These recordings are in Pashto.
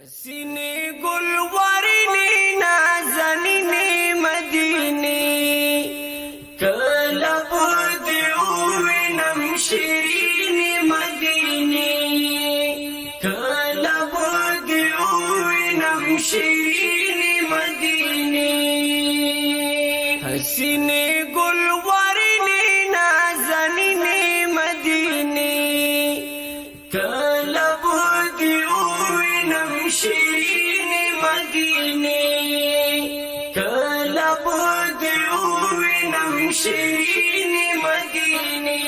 حسینی گلوارنی نازنینی مدینی کلا بودی اوینم شیرینی مدینی کلا بودی اوینم شیرینی مدینی حسینی گلوارنی نازنینی مدینی کلا بودی اوینم شیرینی مدینی کلا بودی اوینم شیرینی مدینی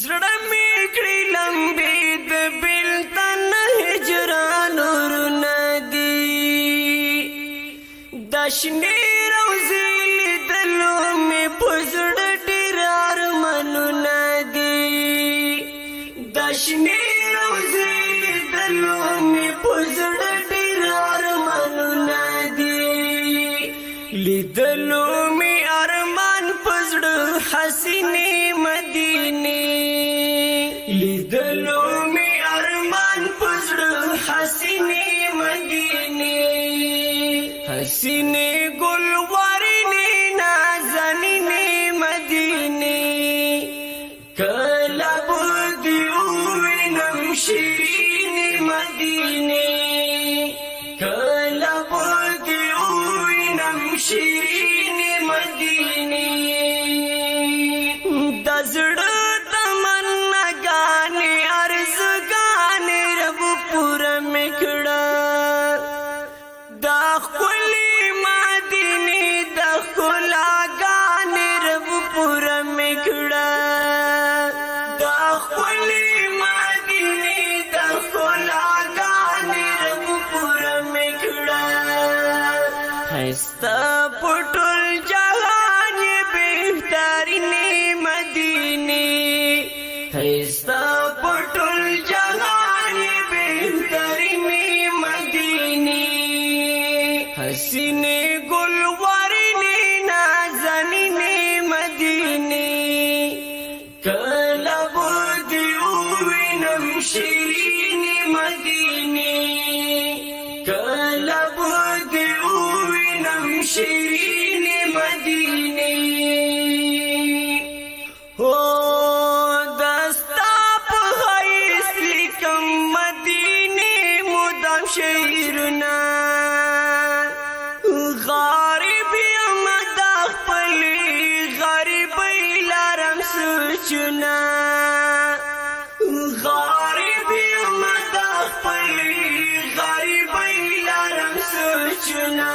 زړه می کړی لمبې د بلتن هجران ورونه دي د شنې روزې لیدلو مې په زړه ډېر ارمانونه دي د شنې روزې لیدلو مې په زړه ډېر ارمانونه دي لیدلو مې ارمان په زړه حسینې مدینې لیدلو مې ارمان په زړه حسینې مدینې حسینې ګلوارنې نازنینې مدینې کله بودی اوینم شیرینې مدینې کله بودی اوینم شیرینې مدینې د زړه تمناګانې ارزوګانې رب پوره مې کړه د ښکلې مدینې د ښکلاګانې رب پوره مې کړه د ښکلې مدینې د ښکلاګانې رب پوره مې کړه ښایسته په ټول جهان یې بهترینې مدینې ښایسته په ټول جهان یې بهترینې مدینې حسینې ګلوارنې نازنینې مدینې کله بودی اوینم شیرینې مدینې کله بودی اوینم شیرینې مدینې هو دستا په حیث لیکم مدینې مدام شعرونه غریب یم د خپلې غریبۍ لرم سوچونه غریب یم د خپلې غریبۍ لرم سوچونه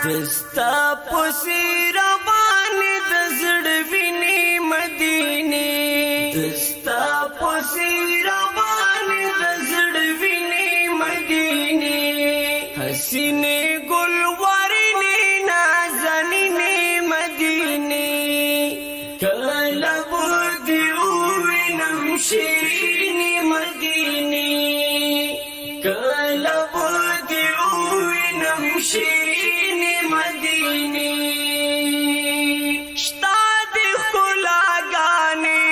دستا پسې روانې د زړه وینې مدینې دستا پسې روانې د زړه وینې مدینې حسینې ګلوارنې نازنینې مدینې کله بودی اوینم شیرینې مدینې کله بودی اوینم شیرینې مدینې شتا د ښکلاګانې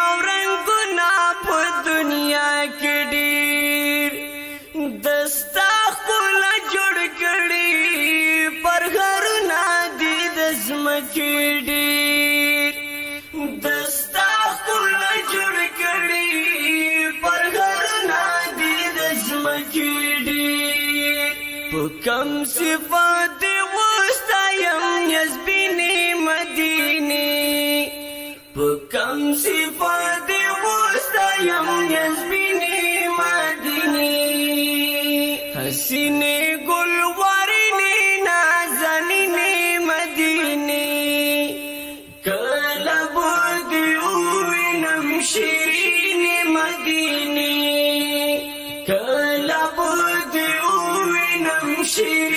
او رنګونه په دنیا کې ډېر دستا ښکلا جوړ کړي پرهرونه دي د ځمکې ډېر دستا ښکلا جوړ کړي پرهرونه دي د ځمکې ډېر په کوم صفت دې وستایم یزبینې مدینې په کوم صفت دې وستایم یزبینې مدینې حسینې ګلوارنې نازنینې مدینې کله بودی اوینم شیرینې مدینې کله بودی اوینم شیرینې